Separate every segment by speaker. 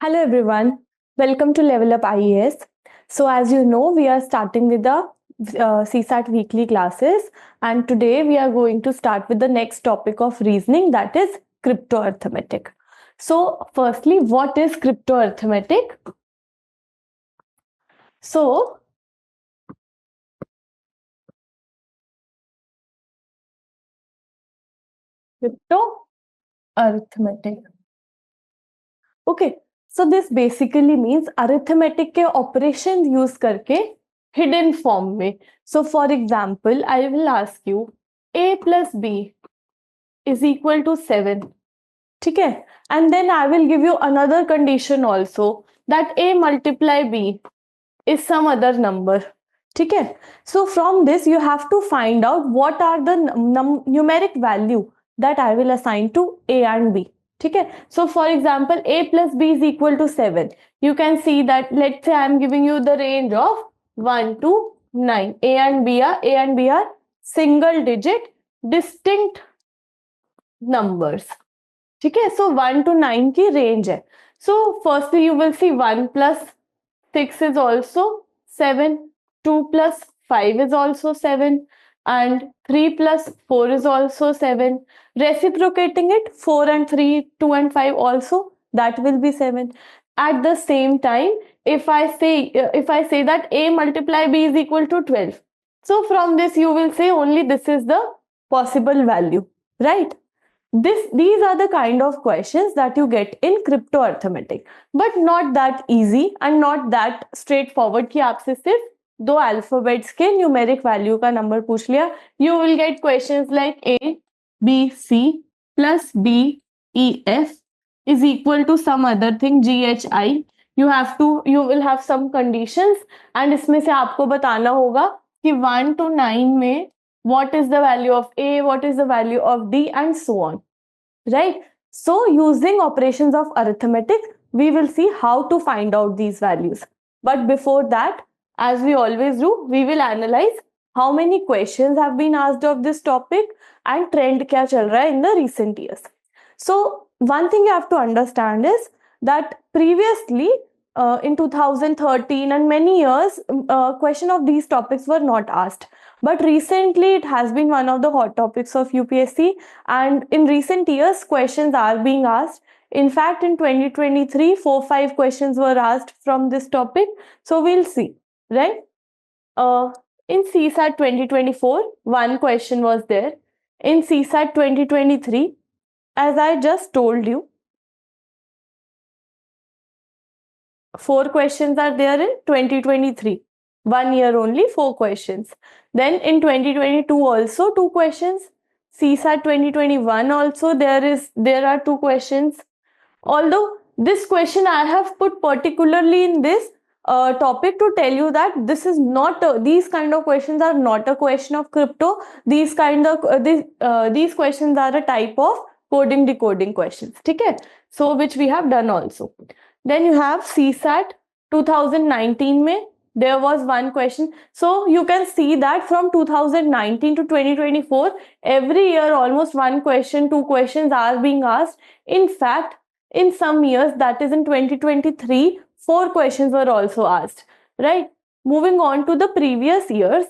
Speaker 1: Hello everyone, welcome to Level Up IAS. So as you know, we are starting with the CSAT weekly classes, and today we are going to start with the next topic of reasoning, that is crypto arithmetic. So firstly, what is crypto arithmetic? So crypto arithmetic. Okay, so this basically means arithmetic के operations use करके hidden form में. So for example, I will ask you a plus b is equal to 7. ठीक है, and then I will give you another condition also that a multiply b is some other number. ठीक है, so from this you have to find out what are the numeric value that I will assign to a and b. ठीक है, so for example a plus b is equal to 7. You can see that, let's say I am giving you the range of 1 to 9. A and b are single digit distinct numbers. ठीक है, so 1 to 9 की range है. So firstly you will see 1 plus 6 is also 7, 2 plus 5 is also 7, and 3 plus 4 is also 7. Reciprocating it, 4 and 3, 2 and 5 also, that will be 7. At the same time, if I say that a multiply b is equal to 12, so from this you will say only this is the possible value, right? These are the kind of questions that you get in crypto arithmetic, but not that easy and not that straightforward कि आपसे सिर्फ दो alphabets के numeric value का number पूछ लिया. You will get questions like a b c plus d e f is equal to some other thing g h I. You will have some conditions, and इसमें से आपको बताना होगा कि 1 to 9 में what is the value of a, what is the value of d, and so on, right? So using operations of arithmetic, we will see how to find out these values. But before that, as we always do, we will analyze how many questions have been asked of this topic and trend kya chal raha hai in the recent years. So one thing you have to understand is that previously in 2013 and many years, question of these topics were not asked. But recently it has been one of the hot topics of UPSC, and in recent years questions are being asked. In fact, in 2023, 4-5 questions were asked from this topic. So we'll see, right? In CSAT 2024, one question was there. In CSAT 2023, as I just told you, 4 questions are there in 2023. 1 year only, 4 questions. Then in 2022 also 2 questions. CSAT 2021 also there are 2 questions. Although this question I have put particularly in this topic to tell you that this is not these kind of questions are not a question of crypto. These questions are a type of coding decoding questions. Okay, so which we have done also. Then you have CSAT 2019 mein there was one question. So you can see that from 2019 to 2024, every year almost one question, 2 questions are being asked. In fact, in some years, that is in 2023, 4 questions were also asked, right? Moving on to the previous years,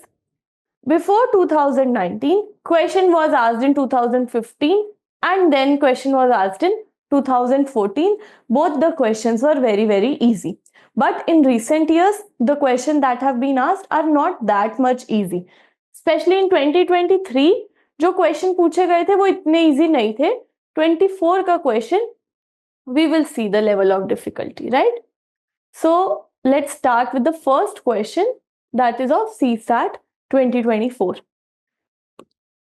Speaker 1: before 2019, question was asked in 2015, and then question was asked in 2014. Both the questions were very, very easy. But in recent years, the questions that have been asked are not that much easy. Especially in 2023, जो question पूछे गए थे वो इतने easy नहीं थे. 24 का question, we will see the level of difficulty, right? So let's start with the first question, that is of CSAT 2024.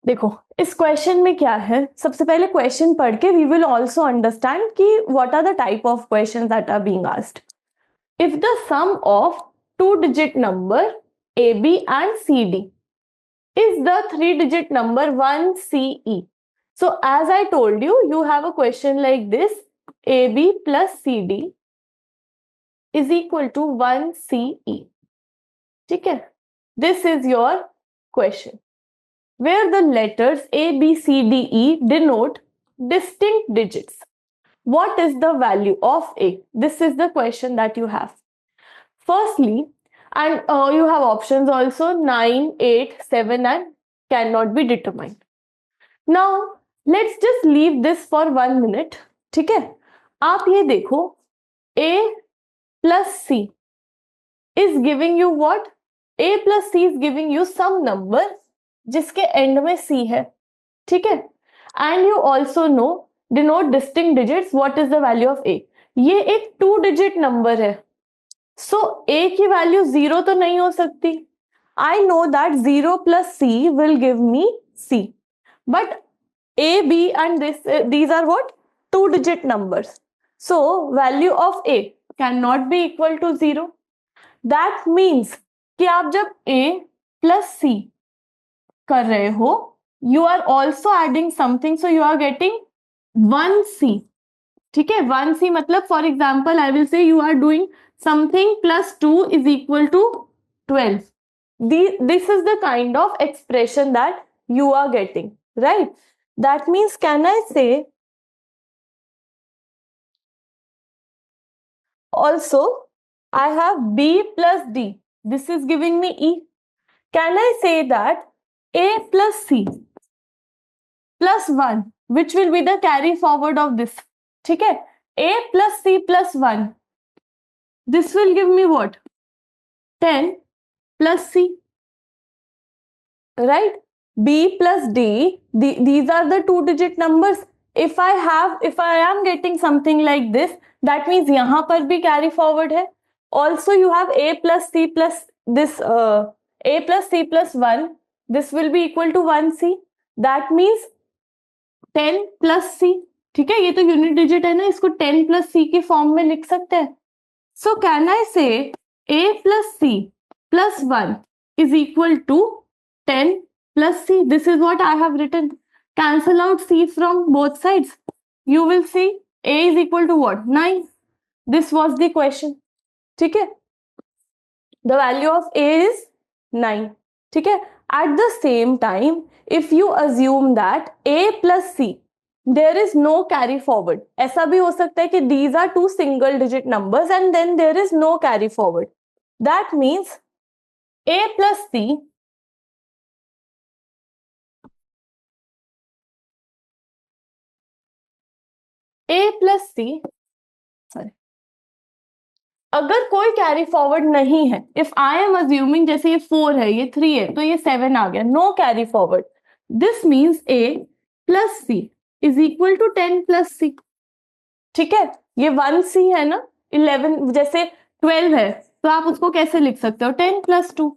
Speaker 1: देखो इस क्वेश्चन में क्या है. सबसे पहले क्वेश्चन पढ़ के वी विल ऑल्सो अंडरस्टैंड कि what are the type of questions that are being asked. If the sum of 2 digit number AB and CD is the 3 digit number 1CE. So as I told you, you have a question like this: AB plus CD is equal to 1CE. ठीक है, this is your question, where the letters A, B, C, D, E denote distinct digits. what is the value of A? This is the question that you have. Firstly, and you have options also, 9, 8, 7 and cannot be determined. Now let's just leave this for 1 minute. ठीक है, आप ये देखो, A plus C is giving you what? A plus C is giving you some number जिसके end में C है. ठीक है, and you also know denote distinct digits, what is the value of A? ये एक 2 डिजिट नंबर है, सो A की value 0 तो नहीं हो सकती. I know that 0 plus C will give me C, but A, B and these are what? 2 digit numbers. So value of A cannot be equal to 0. That means कि आप जब A plus C कर रहे हो, you are also adding something, so you are getting 1C. ठीक है, 1C मतलब for example I will say you are doing something plus 2 is equal to 12. This is the kind of expression that you are getting, right? That means can I say also I have B plus D, this is giving me E. Can I say that A plus C plus 1, which will be the carry forward of this? ठीक है, A plus C plus 1, this will give me what? 10 plus C, right? B plus D, these are the 2 digit numbers. If I am getting something like this, that means यहाँ पर भी carry forward है. Also you have A plus C plus this A plus C plus 1, this will be equal to 1C. That means 10 plus C. ठीक है, ये तो unit digit है ना, इसको 10 plus C की फॉर्म में लिख सकते हैं. So can I say A plus C plus 1 is equal to 10 plus C? This is what I have written. Cancel out C from both sides. You will see A is equal to what? 9. This was the question. ठीक है, the value of A is 9. ठीक है, at the same time if you assume that A plus C there is no carry forward, ऐसा भी हो सकता है कि these are 2 single digit numbers and then there is no carry forward. That means A plus C sorry, अगर कोई carry forward नहीं है, इफ आई एम अज्यूमिंग जैसे ये 4 है, ये 3 है, तो ये 7 आ गया, no carry forward, this means A plus C is equal to 10 plus C. ठीक है, ये 1C है ना, 11 जैसे 12 है तो आप उसको कैसे लिख सकते हो? 10 plus 2.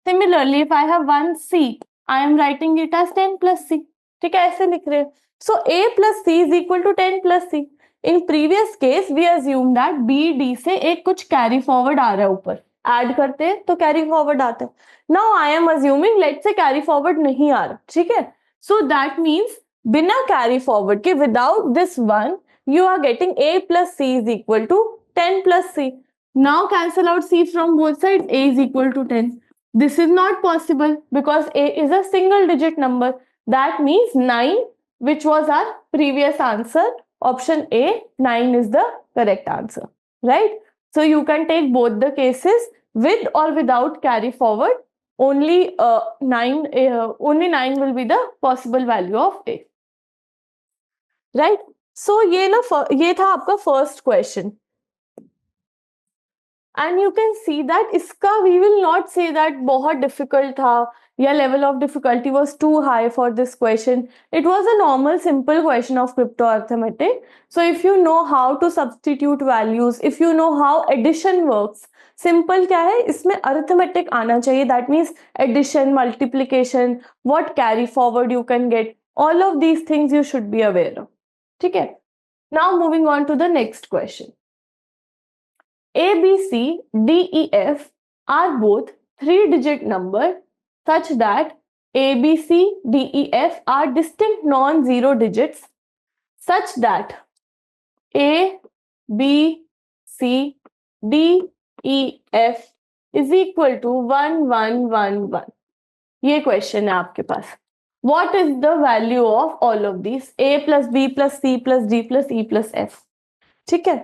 Speaker 1: Similarly if I have 1C I am writing it as 10 plus C. ठीक है, ऐसे लिख रहे हैं. So A plus C is equal to 10 plus C. In previous case we assume that B D से एक कुछ कैरी फॉरवर्ड आ रहा है, ऊपर ऐड करते हैं तो कैरी फॉरवर्ड आता है. Now I am assuming let's say carry forward नहीं आ रहा. ठीक है, सो दैट मीन्स बिना कैरी फॉरवर्ड के without this one you are getting A plus C is equal to 10 plus C. Now cancel out C from both sides. A is equal to 10. This is not possible because A is a single digit number. That means 9, which was our previous answer. Option A, 9 is the correct answer. Right? So you can take both the cases with or without carry forward. Only 9 will be the possible value of A. Right? So ये था आपका first question. And you can see that इसका we will not say that बहुत difficult था या level of difficulty was too high for this question. It was a normal simple question of crypto arithmetic. So if you know how to substitute values, if you know how addition works, simple क्या है इसमें arithmetic आना चाहिए. That means addition, multiplication, what carry forward you can gate, all of these things you should be aware of. ठीक है, now moving on to the next question. A, B, C, D, E, F are both 3-digit number such that A, B, C, D, E, F are distinct non-zero digits such that A, B, C, D, E, F is equal to 1, 1, 1, 1. ये question है आपके पास. What is the value of all of these? A plus B plus C plus D plus E plus F. ठीक है।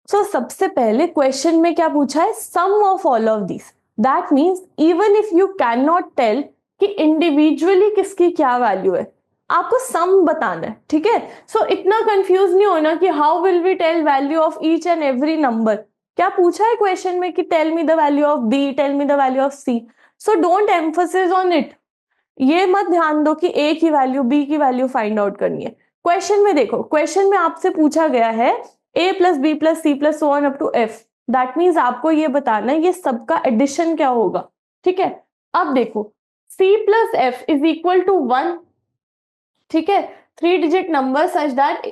Speaker 1: सो सबसे पहले question में क्या पूछा है, sum of all of this, that means even if you can not tell कि individually किसकी क्या वैल्यू है, आपको सम बताना है, ठीक है। सो इतना कंफ्यूज नहीं होना कि how will we tell value of each and every number. क्या पूछा है क्वेश्चन में कि tell me the value of B, tell me the value of C, so don't emphasis on it. ये मत ध्यान दो कि ए की वैल्यू बी की वैल्यू फाइंड आउट करनी है। क्वेश्चन में देखो, क्वेश्चन में आपसे पूछा गया है A plus B plus C plus so on up to F, that means आपको ये बताना है ये सबका एडिशन क्या होगा, ठीक है। अब देखो C plus F is equal to 1, ठीक है, 3 digit number such that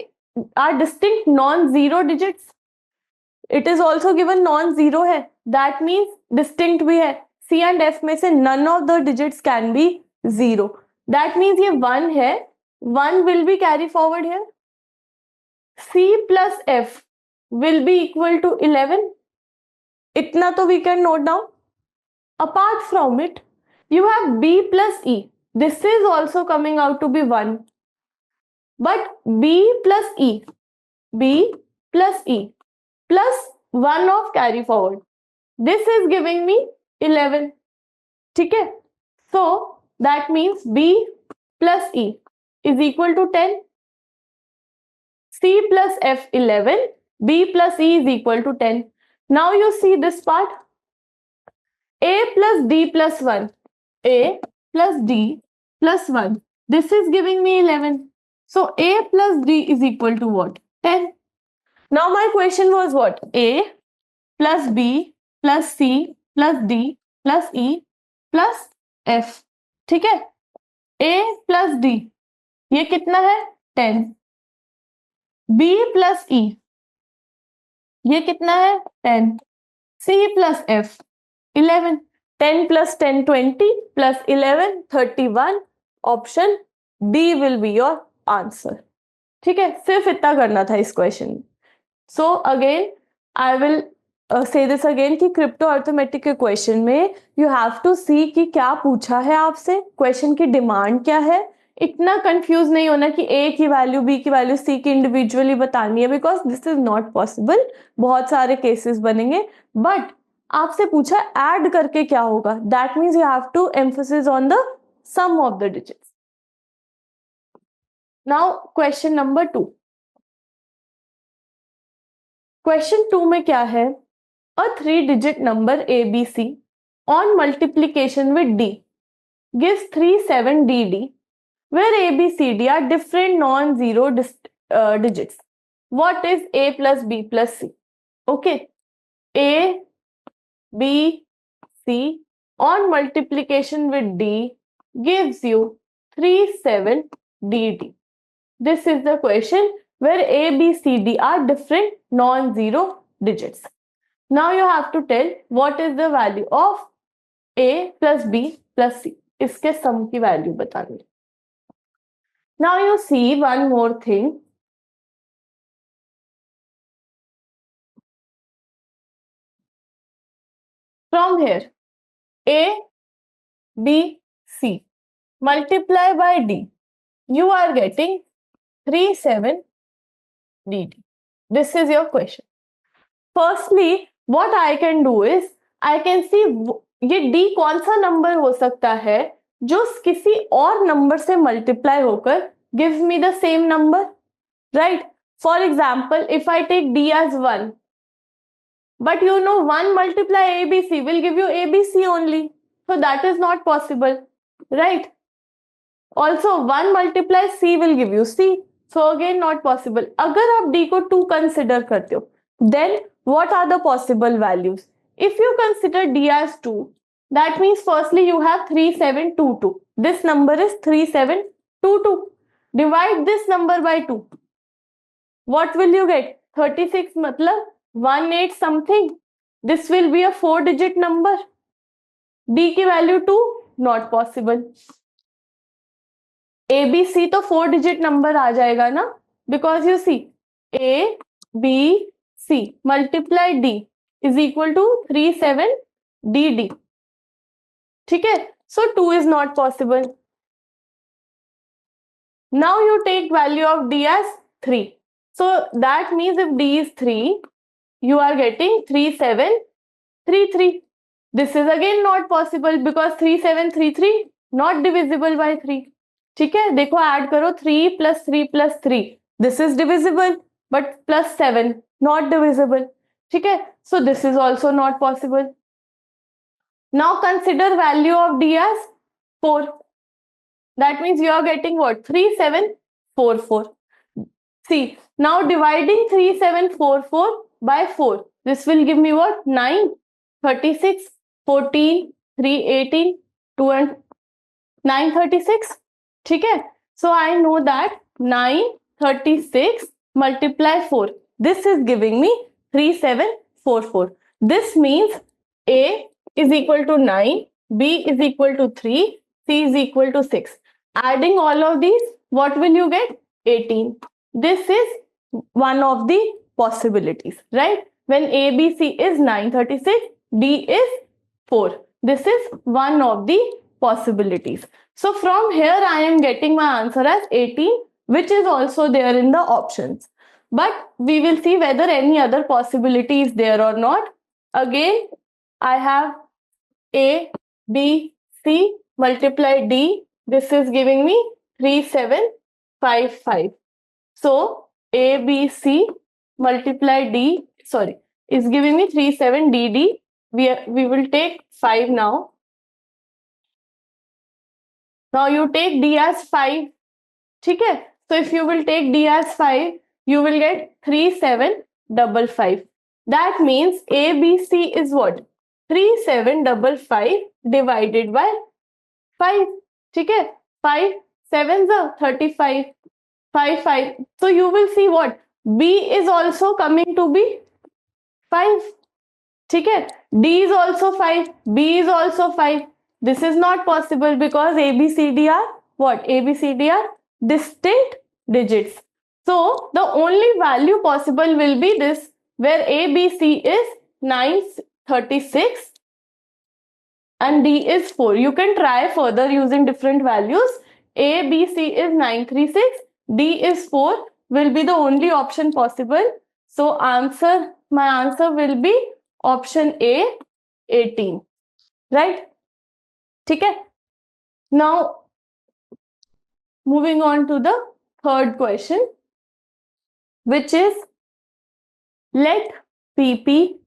Speaker 1: are distinct non zero digits, it is also given non zero है, दैट मीन्स डिस्टिंक्ट भी है। सी एंड एफ में से none of the digits can be zero, that means ये 1 है, 1 will be carry forward here. C plus F will be equal to 11. इतना तो we can note down. Apart from it, you have B plus E. This is also coming out to be 1. But B plus E plus 1 of carry forward. This is giving me 11. ठीक है? So that means B plus E is equal to 10. C plus F 11, B plus E is equal to 10. Now you see this part. A plus D plus 1. A plus D plus 1. This is giving me 11. So A plus D is equal to what? 10. Now my question was what? A plus B plus C plus D plus E plus F. ठीक है? A plus D ये कितना है? 10. B plus E ये कितना है? 10. C plus F 11. 10 plus 10 20 plus 11 31. Option D will be your answer. ठीक है, सिर्फ इतना करना था इस क्वेश्चन में। So again I will say this again कि क्रिप्टो अर्थमेटिक के क्वेश्चन में यू हैव टू सी कि क्या पूछा है आपसे, क्वेश्चन की डिमांड क्या है। इतना कंफ्यूज नहीं होना कि ए की वैल्यू बी की वैल्यू सी की इंडिविजुअली बतानी है, because this is not possible. बहुत सारे केसेस बनेंगे, बट आपसे पूछा ऐड करके क्या होगा, that means you have to emphasis on the sum of the digits. Now question number 2। Question 2 में क्या है, a 3-digit number ABC on multiplication with D gives 37DD where ABCD are different non-zero digits. What is A plus B plus C? Okay, A, B, C on multiplication with D gives you 37DD. This is the question where A, B, C, D are different non-zero digits. Now you have to tell what is the value of A plus B plus C. इसके सम की value बतानी। Now you see one more thing. From here, A, B, C multiply by D. You are getting 37DD. This is your question. Firstly, what I can do is I can see ये D कौन सा number हो सकता है जो किसी और number से मल्टीप्लाई होकर gives me the same number, right? For example, if I take D as 1, but you know 1 multiply ABC will give you ABC only, so that is not possible, right? Also 1 multiply C will give you C, so again not possible. अगर आप D को 2 consider करते हो, then what are the possible values? If you consider D as 2, that means firstly you have 3722. This number is 3722. Divide this number by 2. What will you get? 36 मतलब 18 something. This will be a 4-digit number. D की value 2, not possible. ABC तो 4-digit number आ जाएगा ना, because you see A, B, C multiply D is equal to 37DD. ठीक है, so 2 is not possible. Now you take value of D as 3. So that means if D is 3, you are getting 3, 7, 3, 3. This is again not possible because 3, 7, 3, 3 not divisible by 3. ठीक है, देखो add करो 3 plus 3 plus 3. This is divisible, but plus 7 not divisible. ठीक है, so this is also not possible. Now consider value of D as 4. That means you are getting what? 3, 7, 4, 4. See, now dividing 3, 7, 4, 4 by 4. This will give me what? 9, 36, 14, 3, 18, 2 and 9, 36. ठीक है? So I know that 9, 36 multiply 4. This is giving me 3, 7, 4, 4. This means A is equal to 9, B is equal to 3, C is equal to 6. Adding all of these, what will you get? 18. This is one of the possibilities, right? When A, B, C is 9, 36, D is 4. This is one of the possibilities. So from here I am getting my answer as 18, which is also there in the options. But we will see whether any other possibility is there or not. Again, I have A, B, C multiply D. This is giving me 3, 7, 5, 5. So A, B, C multiply D, sorry, is giving me 3, 7, D, D. We will take 5 now. Now you take D as 5. ठीक है? So if you will take D as 5, you will get 3, 7, 5, 5. That means A, B, C is what? 3, 7, 5, 5 divided by 5. ठीक है? 5, 7 are 35. 5, 5. So you will see what? B is also coming to be 5. ठीक है? D is also 5. B is also 5. This is not possible because A, B, C, D are what? A, B, C, D are distinct digits. So the only value possible will be this, where A, B, C is 9, 36 and D is 4. You can try further using different values. A, B, C is 9, 36. D is 4 will be the only option possible. So my answer will be option A, 18. Right? ठीक है? Now, moving on to the third question, which is let PP,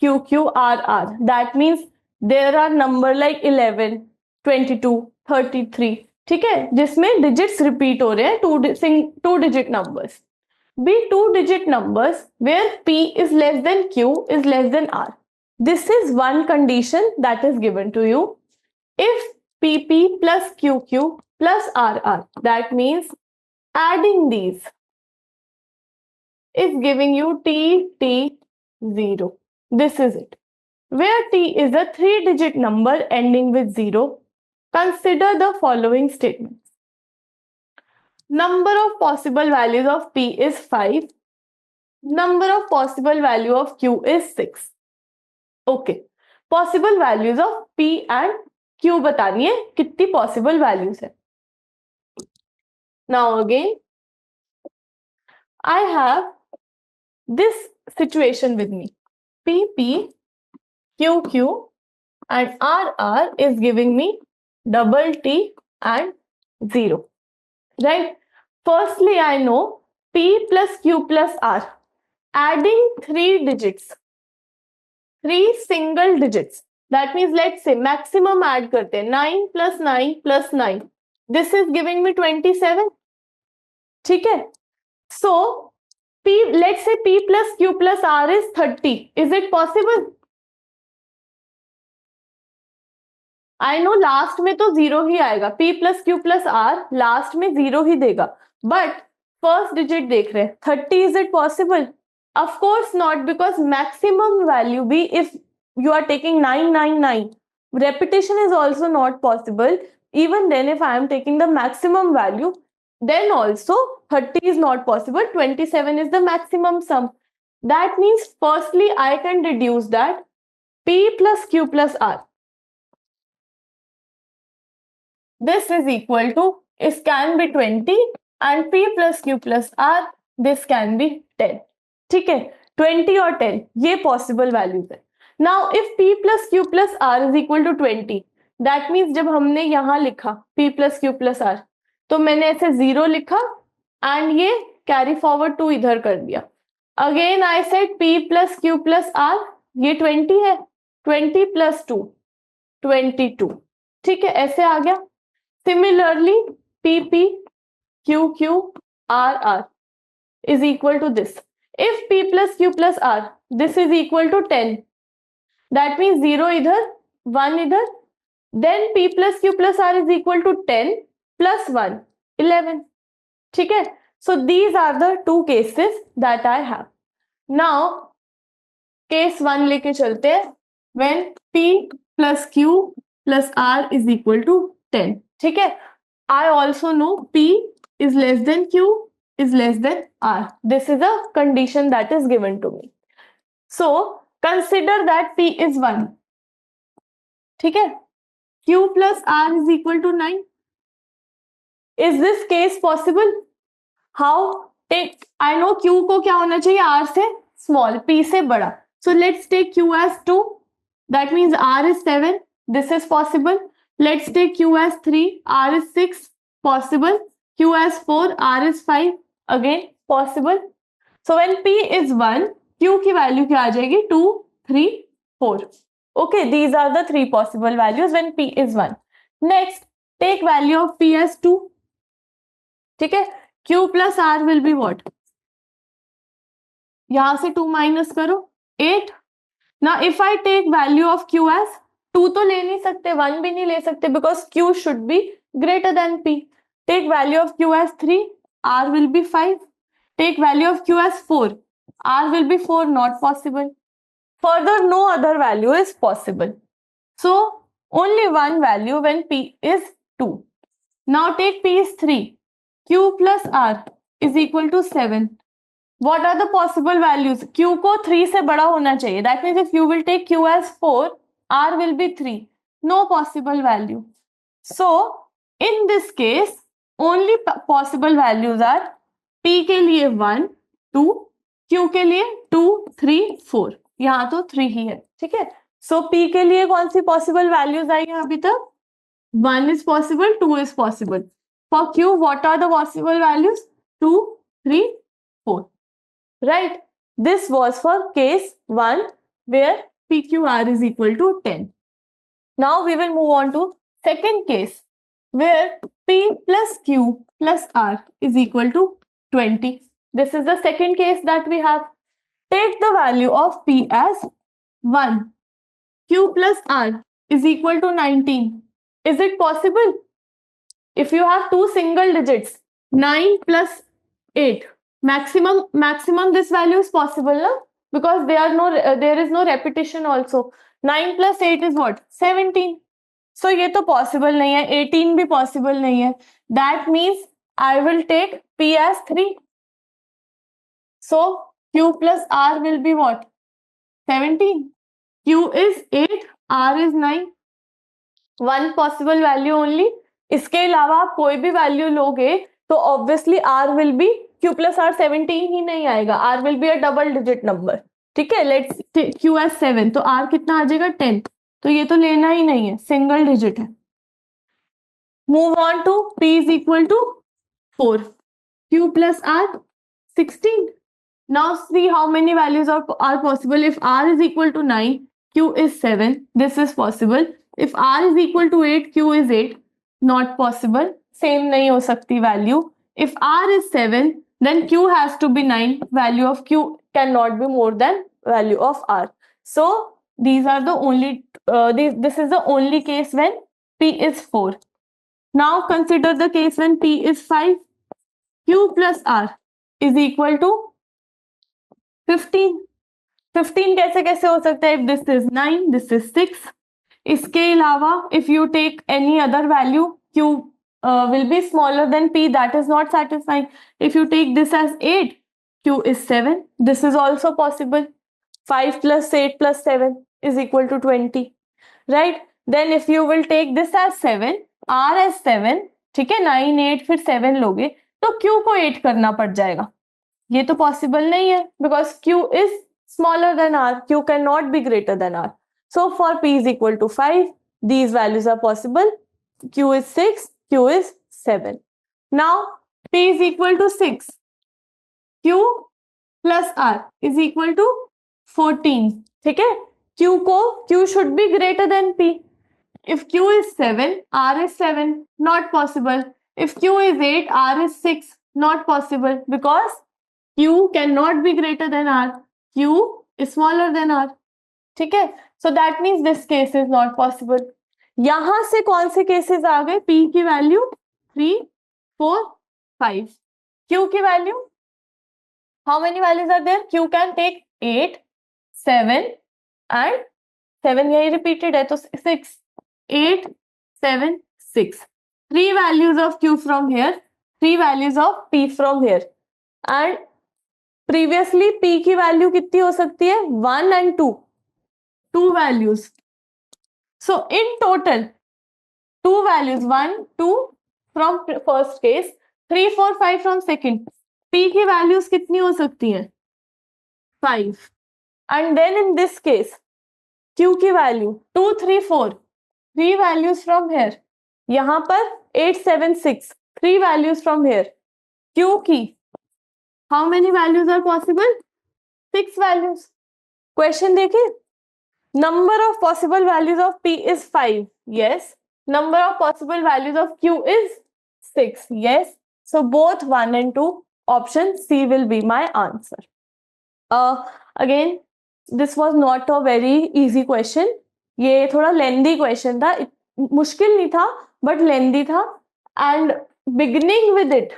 Speaker 1: QQ, RR. That means there are number like 11, 22, 33. ठीक है? जिसमें digits repeat हो रहे हैं, two digit numbers. Be two digit numbers where P is less than Q is less than R. This is one condition that is given to you. If PP plus QQ plus RR, that means adding these is giving you TT0. This is it. Where T is a 3-digit number ending with 0, consider the following statements. Number of possible values of P is 5. Number of possible value of Q is 6. Okay. Possible values of P and Q बतानी है कितनी possible values है. Now again, I have this situation with me. PP, QQ and RR is giving me double T and 0. Right? Firstly, I know P plus Q plus R. Adding 3 digits. 3 single digits. That means let's say maximum add karte hain. 9 plus 9 plus 9. This is giving me 27. ठीक है? So, let's say P plus Q plus R is 30. Is it possible? I know last में तो 0 ही आएगा. P plus Q plus R last में 0 ही देगा. But first digit देख रहे हैं. 30, is it possible? Of course not, because maximum value be if you are taking 999. Repetition is also not possible. Even then, if I am taking the maximum value, then also 30 is not possible. 27 is the maximum sum. That means firstly I can deduce that P plus Q plus R. This is equal to, it can be 20 and P plus Q plus R. This can be 10. ठीक है, 20 और 10 ये possible values है. Now if p plus Q plus R is equal to 20, that means जब हमने यहां लिखा p plus Q plus R, तो मैंने ऐसे 0 लिखा एंड ये कैरी फॉरवर्ड 2 इधर कर दिया. Again I said p plus Q plus R, ये 20 है, 20 प्लस 2 22. ठीक है, ऐसे आ गया. Similarly p p q q r r is equal to this. If p plus q plus r, this is equal to 10, that means 0 इधर 1 इधर, then p plus q plus r is equal to 10 plus 1 11. ठीक है, so these are the two cases that I have. Now case 1 लेके चलते हैं. when p plus q plus r is equal to 10. ठीक है, I also know p is less than q is less than r. This is a condition that is given to me. So consider that p is 1. ठीक है, q plus r is equal to 9. Is this case possible? How? Take, I know q को क्या होना चाहिए, r से small, p से बड़ा. So let's take q as 2. That means r is 7. This is possible. Let's take q as 3. R is 6. Possible. Q as 4. R is 5. Again possible. So when p is 1, q की value क्या आ जाएगी? 2, 3, 4. Okay, these are the three possible values when p is 1. Next, take value of p as 2. ठीक है, q plus r will be what? यहां से 2 minus करो, 8. Now if I take value of q as 2 तो ले नहीं सकते, 1 भी नहीं ले सकते, because q should be greater than p. Take value of q as 3, r will be 5. Take value of q as 4, r will be 4, not possible. Further, no other value is possible. So only one value when p is 2. Now take p is 3, q plus r is equal to 7. What are the possible values? q को 3 से बड़ा होना चाहिए. That means if you will take q as 4, r will be 3. No possible value. So in this case, only possible values are p के लिए 1, 2, q के लिए 2, 3, 4. यहाँ तो 3 ही है. ठीक है, so p के लिए कौन सी possible values आई है अभी तक? 1 is possible, 2 is possible. For q, what are the possible values? 2, 3, 4. Right? This was for case 1 where PQR is equal to 10. Now we will move on to second case where P plus Q plus R is equal to 20. This is the second case that we have. Take the value of P as 1. Q plus R is equal to 19. Is it possible? If you have two single digits, 9 plus 8, maximum this value is possible, na? Because there is no repetition also. 9 plus 8 is what? 17. So ये तो possible नहीं है, 18 भी possible नहीं है. That means I will take P as 3. So Q plus R will be what? 17. Q is 8, R is 9. One possible value only. इसके अलावा आप कोई भी वैल्यू लोगे तो obviously r will be q plus r 17 ही नहीं आएगा, r will be a double digit number. ठीक है, let's take q as 7, तो r कितना आ जाएगा? 10. तो ये तो लेना ही नहीं है, सिंगल डिजिट है. Move on to p is equal to 4. q plus r 16. Now see how many values are possible. If r is equal to 9, q is 7. This is possible. If r is equal to 8, q is 8. Not possible. Same नहीं हो सकती value. If r is 7, then q has to be 9. Value of q cannot be more than value of r. So these are the only. This is the only case when p is 4. Now consider the case when p is 5. q plus r is equal to 15. 15 कैसे कैसे हो सकता है? If this is 9, this is 6. इसके अलावा if you take any other value, q will be smaller than p. That is not satisfying. If you take this as 8, q is 7. This is also possible. 5 plus 8 plus 7 is equal to 20. Right? Then if you will take this as 7, r as 7, ठीक है, 9, 8 फिर 7 लोगे तो q को 8 करना पड़ जाएगा. ये तो पॉसिबल नहीं है because Q is smaller than R. Q can not be greater than R. So for P is equal to 5, these values are possible. Q is 6, Q is 7. Now P is equal to 6. Q plus R is equal to 14. ठीक है, Q should be greater than P. If Q is 7, R is 7, not possible. If Q is 8, R is 6, not possible because Q cannot be greater than R. Q is smaller than R. ठीक है, so that means this case is not possible. यहां से कौन से cases आ गए? P की value 3, 4, 5. Q की value, how many values are there? Q can take 8, 7 and 7 यही repeated है तो 6. 8, 7, 6. 3 values of Q from here, 3 values of P from here. And previously P की वैल्यू कितनी हो सकती है? 1 and 2. 2 values. So in total, 2 values, 1, 2 from first case, 3, 4, 5 from second. P की values कितनी हो सकती हैं? 5. And then in this case, Q की value 2, 3, 4. 3 values from here. यहाँ पर 8, 7, 6. 3 values from here. Q की how many values are possible? 6 values. Question देखिए. Number of possible values of P is 5. Yes. Number of possible values of Q is 6. Yes. So both 1 and 2, option C will be my answer. Again, this was not a very easy question. ये थोड़ा lengthy question था. मुश्किल नहीं था but lengthy था. And beginning with it,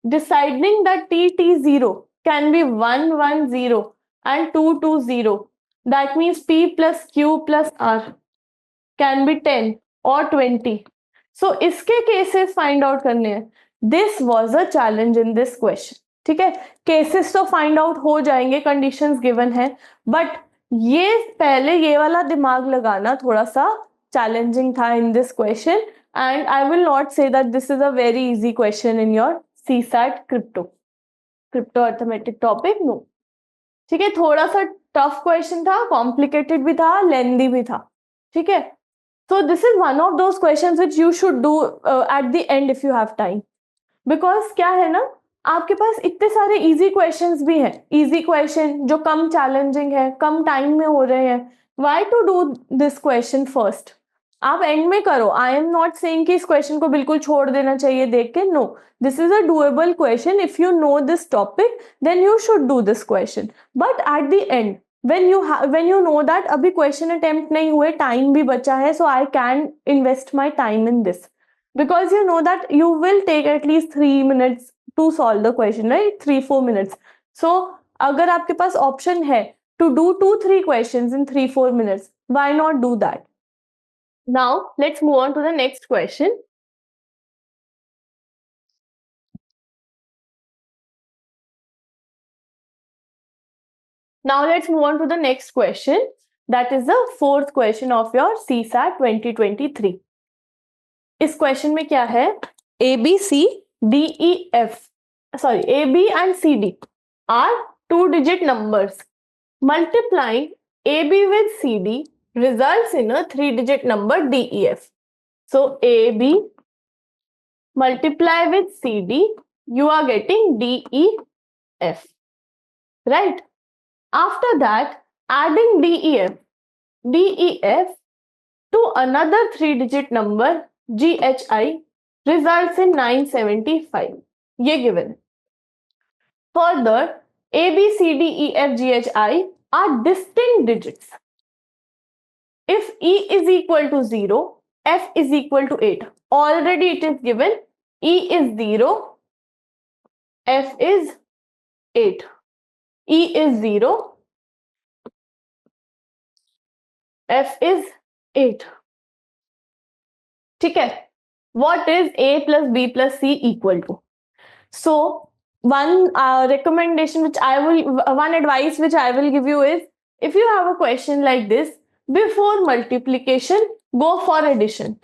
Speaker 1: deciding that T0 can be 1, 1, 0 and 2, 2, 0. That means P plus Q plus R can be 10 or 20. So इसके cases find out करने हैं. This was a challenge in this question. ठीक है, cases तो find out हो जाएंगे, conditions given है, but ये पहले ये वाला दिमाग लगाना थोड़ा सा challenging था in this question. And I will not say that this is a very easy question in your CSAT crypto arithmetic topic. No. ठीक है, थोड़ा सा टफ क्वेश्चन था, कॉम्प्लिकेटेड भी था, लेंदी भी था. ठीक है, so this is one of those questions which you should do at the end if you have time. Because क्या है ना, आपके पास इतने सारे इजी क्वेश्चंस भी हैं, इजी क्वेश्चन जो कम चैलेंजिंग है, कम टाइम में हो रहे हैं. Why to do this question first? आप एंड में करो. आई एम नॉट सेइंग कि इस क्वेश्चन को बिल्कुल छोड़ देना चाहिए देख के. No, this is a doable question. If you know this topic then you should do this question. But at the end when you know that अभी क्वेश्चन अटेम्प्ट नहीं हुए, टाइम भी बचा है, so I can invest my time in this because you know that you will take at least 3 minutes to solve the question, right? 3-4 minutes. So अगर आपके पास option है to do 2-3 questions in 3-4 minutes, why not do that? Now let's move on to the next question. Now let's move on to the next question. That is the fourth question of your CSAT 2023. इस question में क्या है? A, B, C, D, E, F. Sorry, A, B and C, D are 2-digit numbers. Multiplying A, B with C, D results in a 3-digit number D, E, F. So A, B multiply with C, D, you are getting D, E, F. Right? After that, adding DEF to another 3-digit number GHI results in 975. ये given. Further, A, B, C, D, E, F, G, H, I are distinct digits. If E is equal to 0, F is equal to 8. Already it is given. E is 0, F is 8. E is 0, F is 8. ठीक है. What is A plus B plus C equal to? So one recommendation which one advice which I will give you is, if you have a question like this, before multiplication go for addition.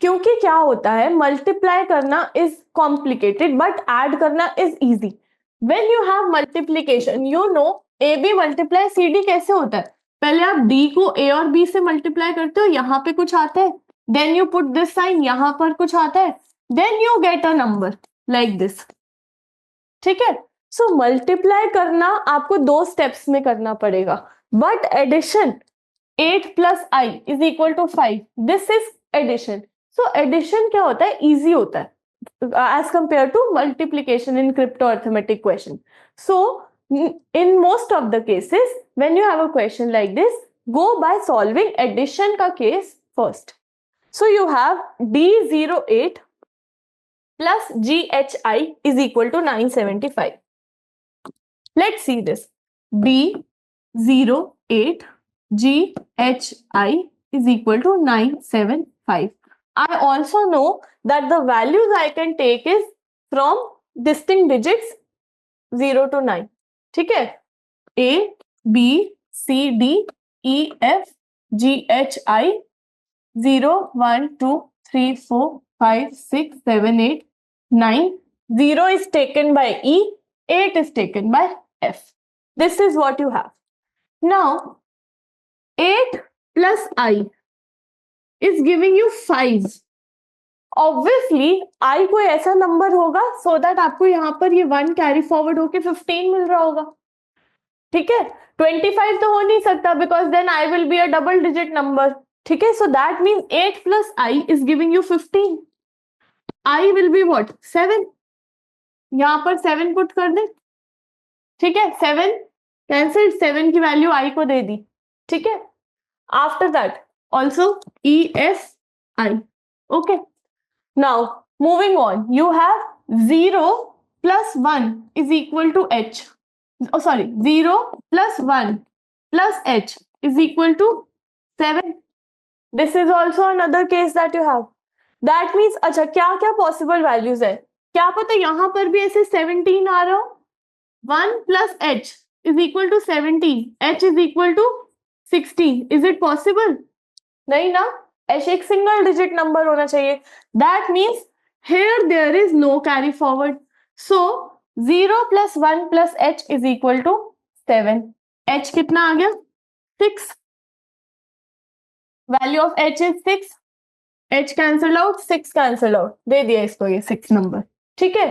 Speaker 1: क्योंकि क्या होता है, multiply करना is complicated but add करना is easy. When you have multiplication, you know A B multiply C D कैसे होता है, पहले आप डी को ए और बी से मल्टीप्लाई करते हो, यहाँ पे कुछ आता है, then you put this sign, यहाँ पर कुछ आता है, then you get a number like this, ठीक है। सो मल्टीप्लाई करना आपको 2 स्टेप्स में करना पड़ेगा, but addition 8 plus I is equal to 5, this is addition. So addition क्या होता है, इजी होता है as compared to multiplication in crypto arithmetic question. So in most of the cases when you have a question like this, go by solving addition ka case first. So you have D08 plus GHI is equal to 975. Let's see this. D08 GHI is equal to 975. I also know that the values I can take is from distinct digits 0 to 9. ठीक है, A, B, C, D, E, F, G, H, I, 0, 1, 2, 3, 4, 5, 6, 7, 8, 9. 0 is taken by E, 8 is taken by F. This is what you have. Now, 8 plus I is giving you 5. Obviously I कोई ऐसा number होगा so that आपको यहाँ पर ये 1 carry forward होके 15 मिल रहा होगा, ठीक है। 25 तो हो नहीं सकता because then I will be a double digit number, ठीक है। So that means 8 plus I is giving you 15, I will be what 7, यहाँ पर 7 पुट कर दे, ठीक है। 7 कैंसिल, 7 की वैल्यू आई को दे दी, ठीक है। After that also E F I, okay. Now, moving on, you have 0 plus 1 is equal to h. Oh, sorry, 0 plus 1 plus h is equal to 7. This is also another case that you have. That means, अच्छा क्या क्या possible values है, क्या पता यहाँ पर भी ऐसे 17 आ रहा हो, 1 plus h is equal to 17, h is equal to 16. Is it possible? नहीं ना, ऐसे एक सिंगल डिजिट नंबर होना चाहिए। That means here there is no carry forward, so 0 plus 1 plus h is equal to 7। h कितना आ गया 6, value of h is 6, h cancel out, 6 cancel out, दे दिया इसको ये 6 नंबर, ठीक है।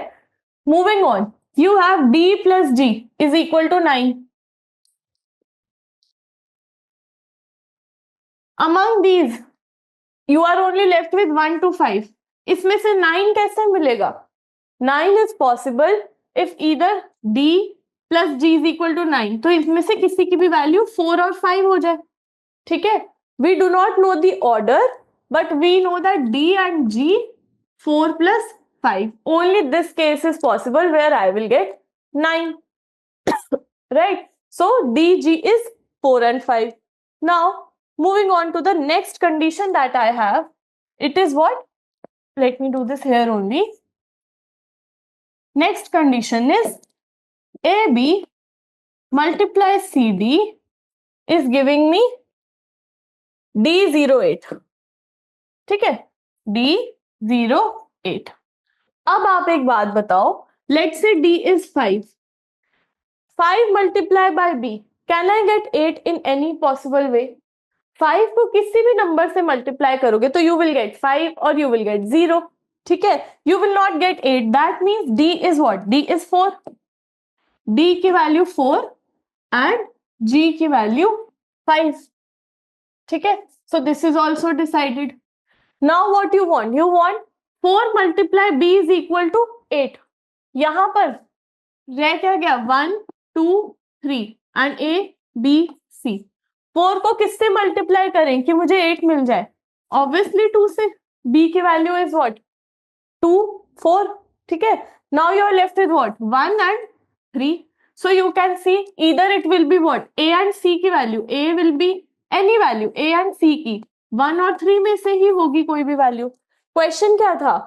Speaker 1: Moving on, you have d plus g is equal to 9। Among these you are only left with 1 to 5. इसमें से 9 कैसे मिलेगा? 9 is possible if either d plus g is equal to 9. तो इसमें से किसी की भी वैल्यू 4 और 5 हो जाए, ठीक है। We do not know the order, but we know that d and g 4 plus 5. Only this case is possible where I will get 9, right? So dg is 4 and 5. Now, moving on to the next condition that I have, it is what? Let me do this here only. Next condition is AB multiply CD is giving me D08, ठीक है, D08। अब आप एक बात बताओ, let's say D is 5. 5 multiply by B, can I get 8 in any possible way? 5 को किसी भी नंबर से मल्टीप्लाई करोगे तो यू विल गेट 5 और यू विल गेट 0, ठीक है। You will not get 8, that means d is what, d is 4, d की वैल्यू 4 एंड g की वैल्यू 5, ठीक है। So this is also decided. Now what you want 4 multiply b is equal to 8। यहां पर रह क्या गया 1 2 3 एंड a b c। 4 को किससे मल्टीप्लाई करें कि मुझे 8 मिल जाए? ऑब्वियसली 2 से। b की वैल्यू इज व्हाट 2 4, ठीक है। Now you are left with what 1 and 3, so you can see either it will be what a and c की value, a will be any value a and c की 1 और 3 में से ही होगी कोई भी वैल्यू। क्वेश्चन क्या था?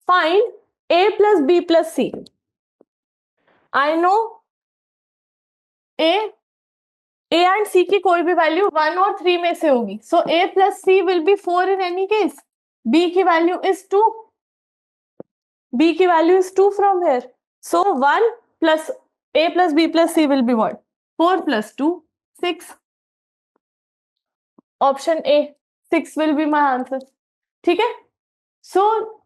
Speaker 1: Find a plus b plus c। I know a and C की कोई भी वैल्यू 1 और 3 में से होगी, so a plus C will be 4 in any case. b की वैल्यू इज 2, b की value is 2 from here, so 1 plus A plus B plus C will be what? 4 plus 2, 6. Option A, 6 will be my answer. ठीक है. सो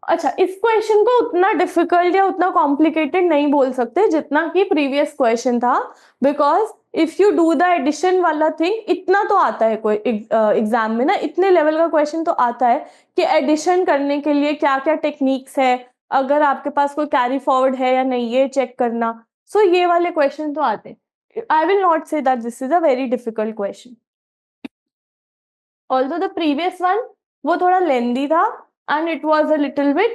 Speaker 1: अच्छा, इस question को उतना difficult या उतना कॉम्प्लिकेटेड नहीं बोल सकते जितना कि प्रीवियस क्वेश्चन था, because if you do the addition वाला थिंग, इतना तो आता है कोई एग्जाम में ना, इतने लेवल का क्वेश्चन तो आता है कि एडिशन करने के लिए क्या क्या टेक्निक्स है, अगर आपके पास कोई कैरी फॉरवर्ड है या नहीं ये चेक करना. सो ये वाले क्वेश्चन तो आते हैं. I will not say that this is a very difficult question. Although the previous one वो थोड़ा लेंदी था and it was a little bit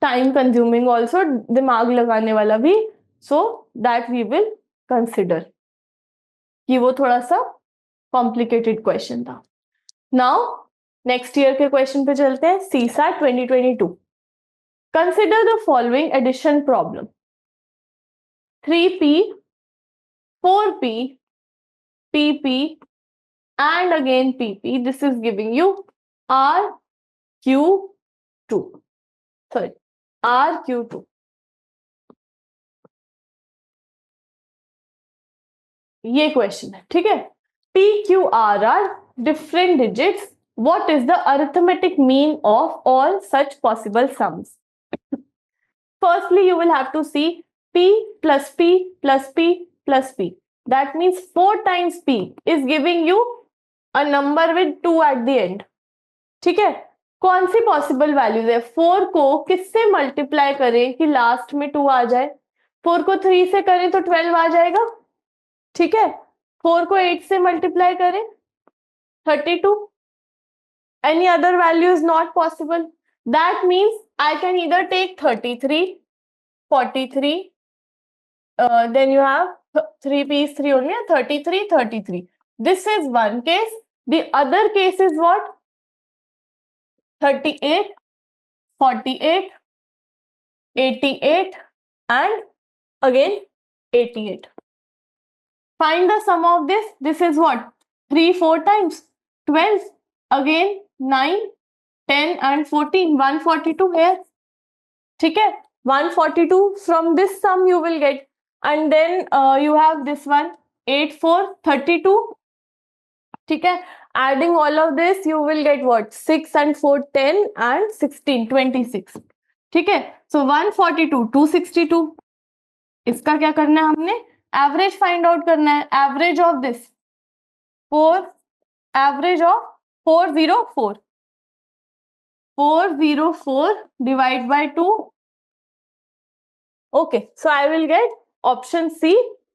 Speaker 1: time consuming also, दिमाग लगाने वाला भी, so that we will consider कि वो थोड़ा सा complicated question था. Now next year के question पे चलते हैं. CSAT 2022. Consider the following addition problem: 3p, 4p, pp and again pp. This is giving you RQ2. Sorry, RQ2. ये क्वेश्चन है. ठीक है. P, Q, R are different digits. What is the arithmetic mean of all such possible sums? Firstly, you will have to see P plus P plus P plus P. That means 4 times P is giving you a number with 2 at the end. ठीक है. कौन सी possible values है? 4 को किससे multiply करें कि last में 2 आ जाए? 4 को 3 से करें तो 12 आ जाएगा. ठीक है. 4 को 8 से मल्टीप्लाई करें 32. Any other value is not possible. That means I can either take 33, 43, then you have 3 p's 3 only, 33, 33. This is one case. The other case is what? 38, 48, 88 and again 88. Find the sum of this. This is what? 3 4 times 12, again 9, 10 and 14. 142 here. ठीक है. 142 from this sum you will get, and then you have this one 8 4 32. ठीक है. Adding all of this you will get what? 6 and 4 10 and 16 26. ठीक है. So 142 262. इसका क्या करना है हमने? एवरेज फाइंड आउट करना है. Average of this 4, average of 404 divide by 2. Okay, so I will get option C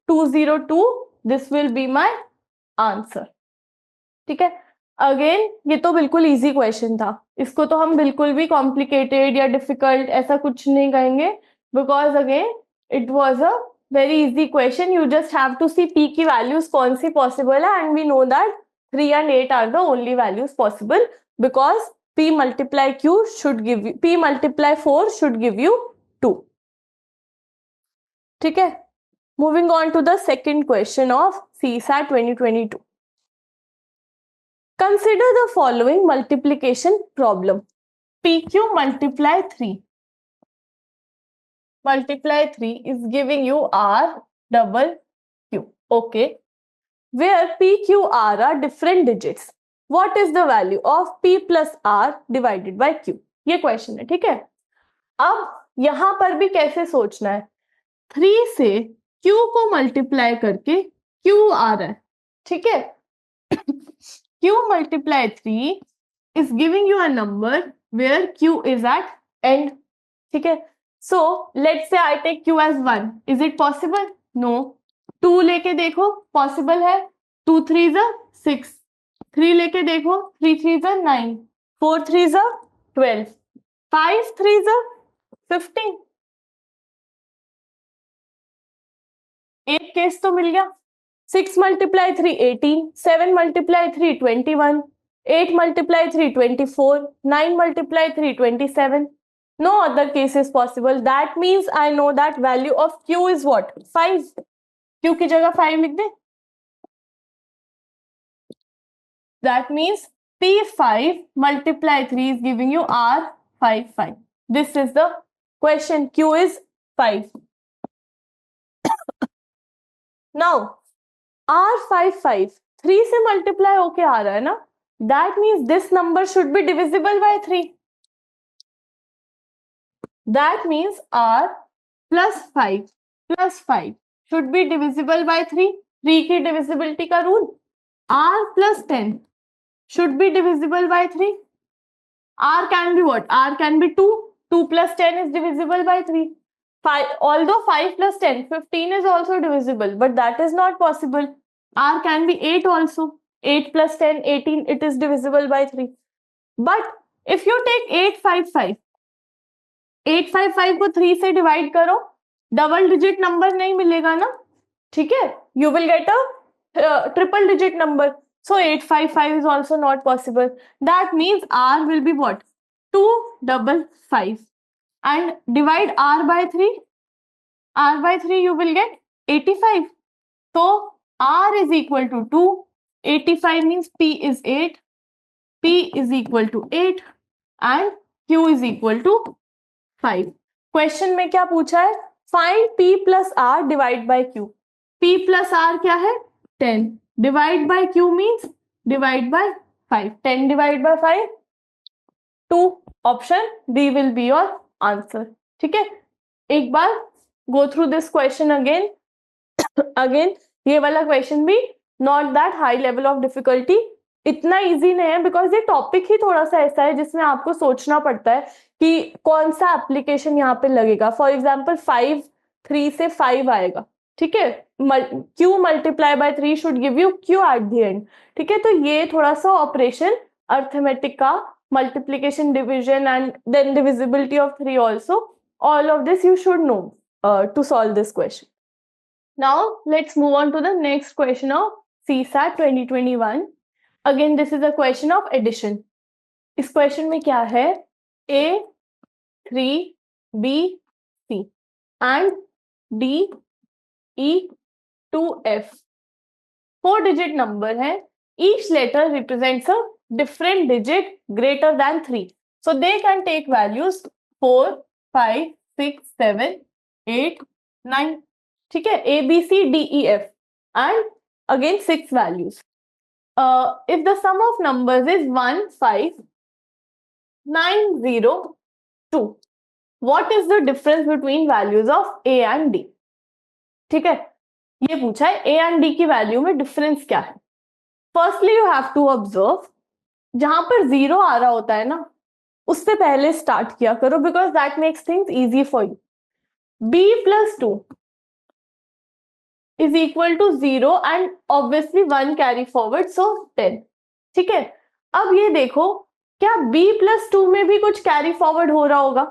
Speaker 1: 202. This will be my answer. ठीक है. अगेन ये तो बिल्कुल इजी क्वेश्चन था. इसको तो हम बिल्कुल भी कॉम्प्लिकेटेड या डिफिकल्ट ऐसा कुछ नहीं कहेंगे, because again it was a very easy question. You just have to see P की values कौन सी possible है, and we know that 3 and 8 are the only values possible, because P multiply Q should give you, P multiply 4 should give you 2. ठीक है. Moving on to the second question of CSAT 2022. Consider the following multiplication problem. PQ multiply 3. Multiply 3 is giving you R double Q. Okay. Where P, Q, R are different digits. What is the value of P plus R divided by Q? ये question है. ठीक है. अब यहां पर भी कैसे सोचना है? 3 से Q को मल्टीप्लाई करके Q आ रहा है. ठीक है. Q multiply 3 is giving you a number where Q is at end. ठीक है. So let's say I take Q as 1. Is it possible? No. 2 लेके देखो, possible है. 2 3s are 6. 3 लेके देखो, 3 3s are 9. 4 3s are 12. 5 3s are 15. एक case तो मिल गया. 6 multiply 3 18. 7 multiply 3 21. 8 multiply 3 24. 9 multiply 3 27. No other case is possible. That means I know that value of Q is what? 5. Q की जगह 5 लिख दे. That means P5 multiply 3 is giving you R5 5. This is the question. Q is 5. Now R55 3 से multiply होके आ रहा है ना, that means this number should be divisible by 3. That means R plus 5 should be divisible by 3. 3 की divisibility का rule. R plus 10 should be divisible by 3. R can be what? R can be 2. 2 plus 10 is divisible by 3. 5, although 5 plus 10, 15 is also divisible, but that is not possible. R can be 8 also. 8 plus 10, 18, it is divisible by 3. But if you take 855, 855 को 3 से divide करो, double digit number नहीं मिलेगा ना, ठीक है, you will get a triple digit number. So 855 is also not possible. That means R will be what? 255. And divide R by 3. R by 3 you will get 85. So R is equal to 2. 85 means P is 8. P is equal to 8. And Q is equal to 5. Question में क्या पूछा है? Find P plus R divide by Q. P plus R क्या है? 10. Divide by Q means divide by 5. 10 divide by 5, 2. Option B will be your answer. ठीक है, एक बार go through this question again. Again, ये वाला question भी not that high level of difficulty. इतना easy नहीं है बिकॉज ये टॉपिक ही थोड़ा सा ऐसा है जिसमें आपको सोचना पड़ता है कि कौन सा एप्लीकेशन यहाँ पे लगेगा. फॉर एग्जाम्पल 5 3 से 5 आएगा, ठीक है, Q multiply by 3 should give you Q at the end. ठीक है, तो ये थोड़ा सा ऑपरेशन अर्थमेटिक का multiplication division and then divisibility of 3 also, all of this you should know to solve this question. Now let's move on to the next question of CSAT 2021. Again this is a question of addition. इस question में क्या है? A 3 B C and D E 2 F 4 digit number है. Each letter represents a different digit greater than 3. So they can take values 4 5 6 7 8 9. ठीक है, A B C D E F and again 6 values. If the sum of numbers is 1 5 9 0 2, what is the difference between values of A and D? ठीक है, ये पूछा है A and D की वैल्यू में डिफरेंस क्या है. Firstly you have to observe, जहां पर 0 आ रहा होता है ना, उससे पहले स्टार्ट किया करो because that makes things easy for you. B plus 2 is equal to 0 and obviously 1 carry forward, so 10. ठीक है, अब ये देखो क्या B plus 2 में भी कुछ कैरी फॉरवर्ड हो रहा होगा?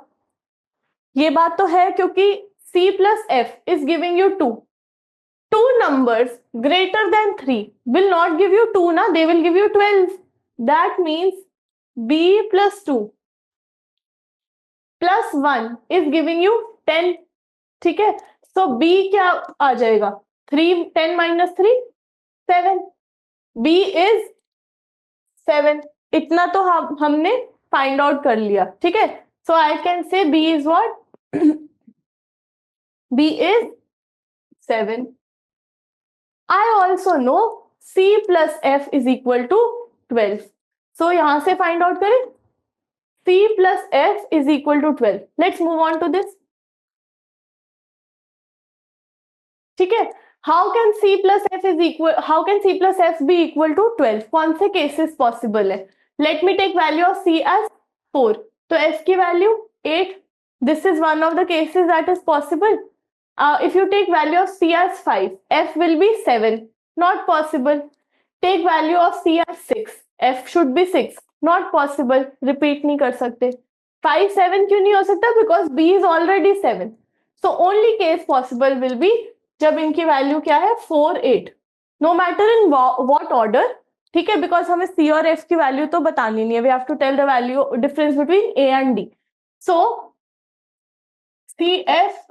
Speaker 1: ये बात तो है क्योंकि C plus F is giving you 2. 2 numbers greater than 3 will not give you 2 na, they will give you 12. That means B plus 2 plus 1 is giving you 10. ठीक है, so B क्या आ जाएगा? 3 10 minus 3 7. B is 7. इतना तो हमने find out कर लिया. ठीक है, so I can say B is what? B is 7. I also know C plus F is equal to 12. So यहां से फाइंड आउट करें, C plus F is equal to 12. Let's move on to this. ठीक है, how can C plus F be equal to 12? कौन से cases possible है? Let me take value of C as 4. तो F की value 8. This is one of the cases that is possible. If you take value of C as 5, F will be 7. Not possible. Take value of C as 6. F should be 6. Not possible. Repeat नहीं कर सकते. 5 7 क्यों नहीं हो सकता? Because B is already 7. So only case possible will be जब इनकी value क्या है? 4 8. No matter in what order. ठीक है, बिकॉज हमें C और F की वैल्यू तो बतानी नहीं है. We have to tell the value difference between A and D. So CF.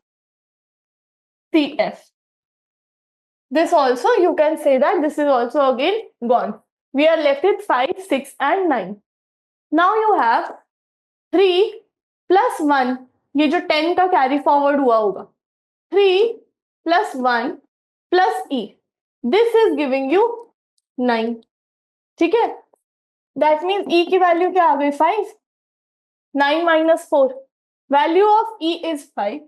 Speaker 1: This also you can say that this is also again gone. We are left with 5 6 and 9. Now you have 3 plus 1. ये जो 10 का carry forward हुआ होगा, 3 plus 1 plus E, this is giving you 9. ठीक है, that means ई की value क्या आ गई 5. 9 minus 4, value of E is 5.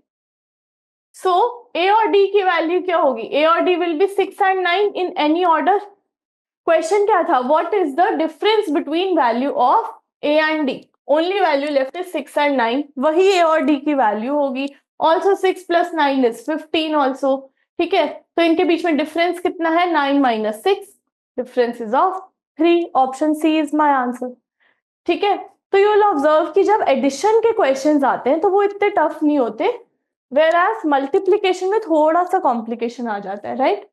Speaker 1: सो ए और डी की वैल्यू क्या होगी? ए और D will be 6 and 9 in any order. Question क्या था? What is the difference between value of A and D? Only value left is 6 and 9, वही ए और डी की वैल्यू होगी. Also 6 plus 9 is 15 also. ठीक है, तो इनके बीच में डिफरेंस कितना है? 9 minus 6, difference is of 3. Option C is my answer. ठीक है, तो यू विल ऑब्जर्व कि जब एडिशन के क्वेश्चंस आते हैं तो वो इतने टफ नहीं होते, वेयर एज मल्टीप्लीकेशन में थोड़ा सा कॉम्प्लिकेशन आ जाता है, right?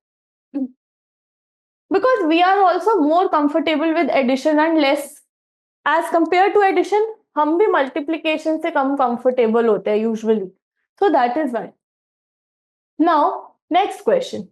Speaker 1: Because we are also more comfortable with addition and less as compared to addition. हम भी multiplication से कम comfortable होते हैं usually, so that is why. Now next question.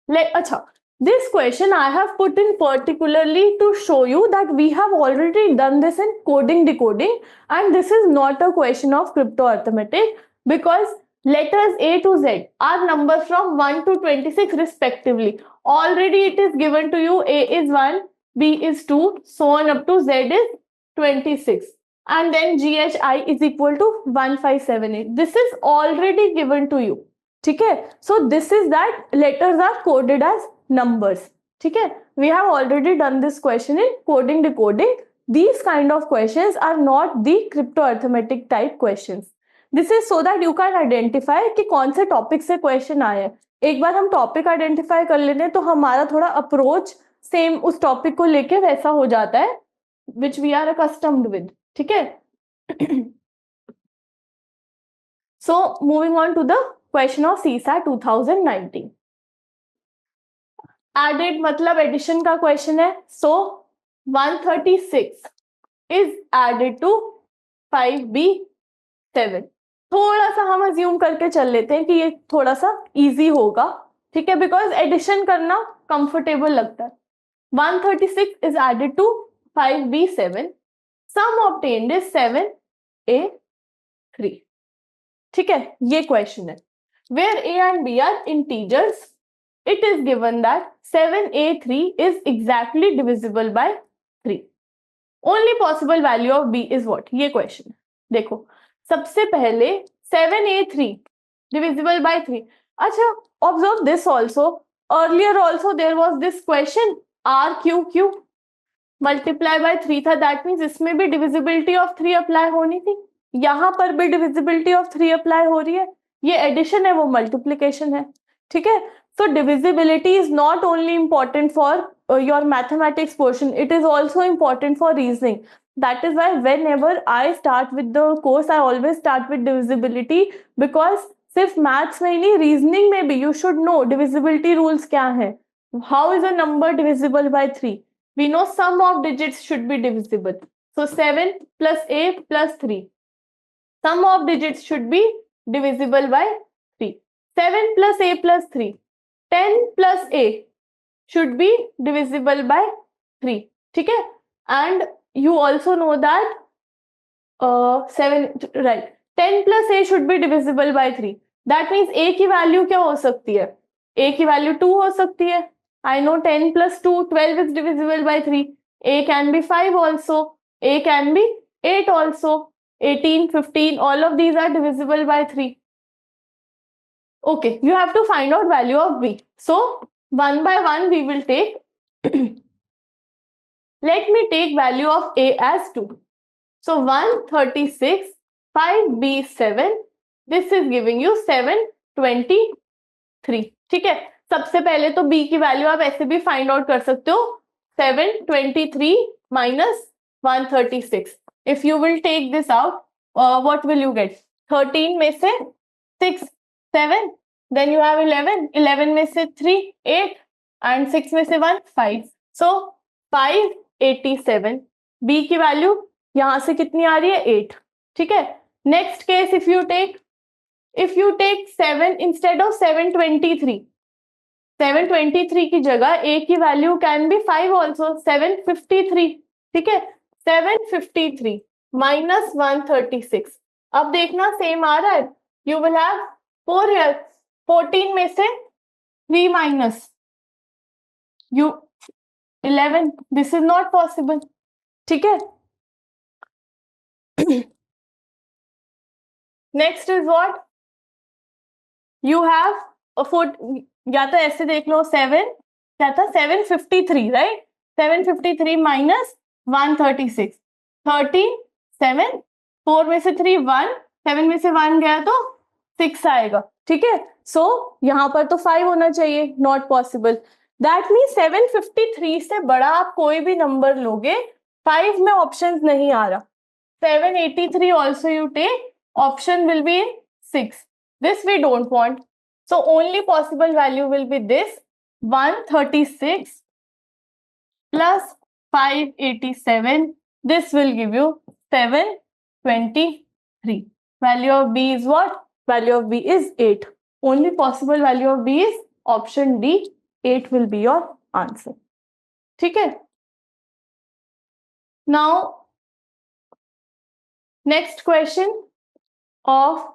Speaker 1: अच्छा, this question I have put in particularly to show you that we have already done this in coding decoding, and this is not a question of crypto arithmetic because letters A to Z are numbers from 1 to 26 respectively. Already it is given to you, A is 1, B is 2, so on up to Z is 26, and then GHI is equal to 1578. This is already given to you. ठीक है, so this is that letters are coded as numbers. ठीक है, we have already done this question in coding decoding. These kind of questions are not the crypto arithmetic type questions. This is so that you can identify कि कौन से topic से question आए हैं. एक बार हम टॉपिक आइडेंटिफाई कर लेते हैं तो हमारा थोड़ा अप्रोच सेम उस टॉपिक को लेके वैसा हो जाता है which we are accustomed with. ठीक है, so moving on to the question of CSAT 2019. Added मतलब एडिशन का क्वेश्चन है. So 136 is added to 5B7. थोड़ा सा हम अज्यूम करके चल लेते हैं कि ये थोड़ा सा इजी होगा. ठीक है, बिकॉज एडिशन करना कंफर्टेबल लगता है. 136 is added to 5B7. Sum obtained is 7A3. ठीक है, ये क्वेश्चन है. Where A and B are integers, it is given that 7A3 is exactly divisible by 3. Only possible value of B is what? ये question. देखो, सबसे पहले 7A3 divisible by 3. अच्छा, observe this also. Earlier also there was this question RQQ multiply by 3 था. That means इसमें भी divisibility of 3 apply होनी थी. यहाँ पर भी divisibility of 3 apply हो रही है. ये addition है, वो multiplication है. ठीक है, so divisibility is not only important for your mathematics portion, it is also important for reasoning. That is why whenever I start with the course, I always start with divisibility, because सिर्फ maths में ही नहीं, reasoning में भी you should know divisibility rules क्या है. How is a number divisible by 3? We know sum of digits should be divisible. So 7 plus A plus 3. Sum of digits should be divisible by 3. 7 plus A plus 3. 10 plus A should be divisible by 3. ठीक है, and you also know that 7, right, 10 plus A should be divisible by 3. That means A की value क्या हो सकती है? A की value 2 हो सकती है. I know 10 plus 2, 12 is divisible by 3. A can be 5 also. A can be 8 also. 18, 15, all of these are divisible by 3. Okay, you have to find out value of B. So one by one we will take. Let me take value of A as 2. So 136, 5B7. This is giving you 723. ठीक है, सबसे पहले तो B की value आप ऐसे भी find out कर सकते हो. 723 minus 136. If you will take this out, what will you get? 13 में से 6, 7, then you have 11. 11 में से 3, 8, and 6 में से 1, 5. So 587. B की वैल्यू यहां से कितनी आ रही है? 8. ठीक है, next case if you take 7 instead of 723. 723 की जगह A की वैल्यू कैन बी 5 ऑल्सो. 753. ठीक है, 753 माइनस 136. अब देखना सेम आ रहा है. You will have 4 here. 14 में से 3 minus you 11, this is not possible. ठीक है. Next is what? You have a foot, या तो ऐसे देख लो 7, क्या था 753, right? 753 minus 136, 13, 7, 4 में से 3 1, 7 में से 1 गया तो 6 आएगा. ठीक है. सो यहाँ पर तो 5 होना चाहिए, नॉट पॉसिबल. दैट मीन्स 753 से बड़ा आप कोई भी नंबर लोगे, 5 में ऑप्शंस नहीं आ रहा. 783 also you take, option will be in 6. This we don't want. So only possible value will be this 136 plus 587. This will give you 723. Value of B is what? Value of B is 8. Only possible value of B is option D. 8 will be your answer. ठीक है. Now next question of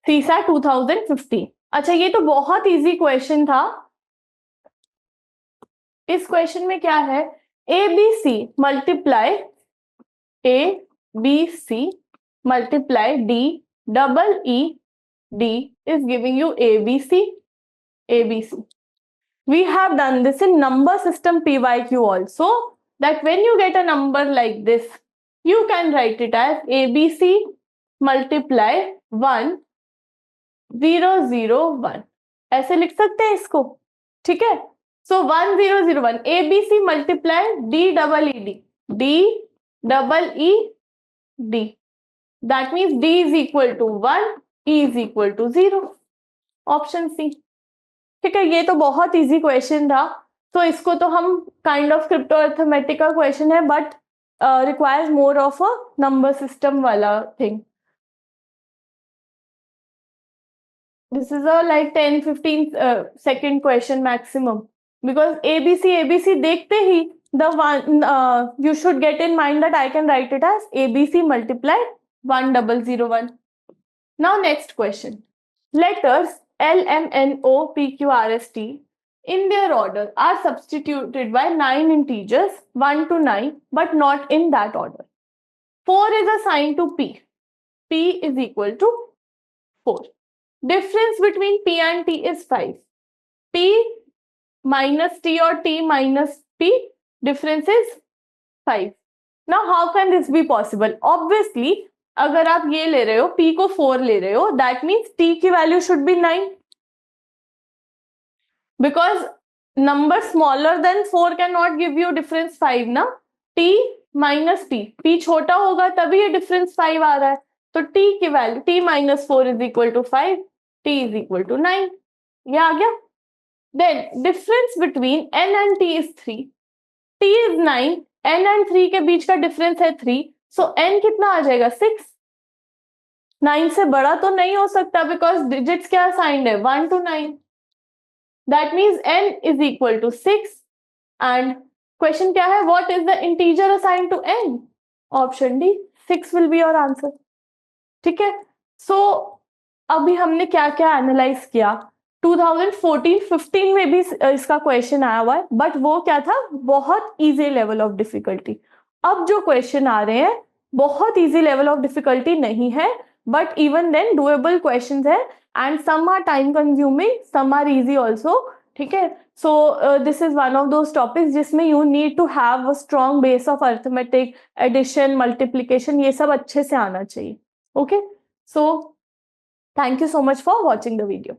Speaker 1: CSAT 2015. अच्छा, ये तो बहुत easy question था. इस question में क्या है? ABC multiply ABC multiply D double ED is giving you ABC. We have done this in number system PYQ also, that when you get a number like this, you can write it as ABC multiply 1 0 0 1. ऐसे लिख सकते हैं इसको. ठीक है. सो 1 0 0 1 ABC multiply D double ED, D double ED. That means D is equal to 1, E is equal to 0. Option C. ठीक है. ये तो बहुत इजी क्वेश्चन था. तो इसको तो हम काइंड ऑफ क्रिप्टो अर्थमेटिक का क्वेश्चन है, but requires more of a number system वाला thing. This is a like 10-15 second question maximum, because ABC देखते ही the one you should get in mind that I can write it as ABC multiplied 1001. Now next question. Letters L, M, N, O, P, Q, R, S, T in their order are substituted by 9 integers 1 to 9, but not in that order. 4 is assigned to P. P is equal to 4. Difference between P and T is 5. P minus T or T minus P, difference is 5. Now how can this be possible? Obviously, अगर आप ये ले रहे हो, P को 4 ले रहे हो, that means T की value should be 9. Because number smaller than 4 cannot give you difference 5 ना. T minus P, P छोटा होगा तभी ये difference 5 आ रहा है. तो T की value T minus 4 is equal to 5, T is equal to 9. ये आ गया. Then difference between N and T is 3. T is 9, N and 3 के बीच का difference है 3. So N कितना आ जाएगा? 6. 9 से बड़ा तो नहीं हो सकता, because digits क्या assigned है? 1 to 9. That means N is equal to 6. And question क्या है? What is the integer assigned to N? Option D. 6 will be your answer. ठीक है. So अभी हमने क्या क्या एनालाइज किया. 2014-15 में भी इसका क्वेश्चन आया हुआ है, बट वो क्या था? बहुत इजी लेवल ऑफ डिफिकल्टी. अब जो क्वेश्चन आ रहे हैं बहुत इजी लेवल ऑफ डिफिकल्टी नहीं है, but even then doable questions है, and some are time consuming, some are easy also. ठीक है. So this is one of those topics जिसमें you need to have a strong base of arithmetic, addition, multiplication, ये सब अच्छे से आना चाहिए. Okay. So thank you so much for watching the video.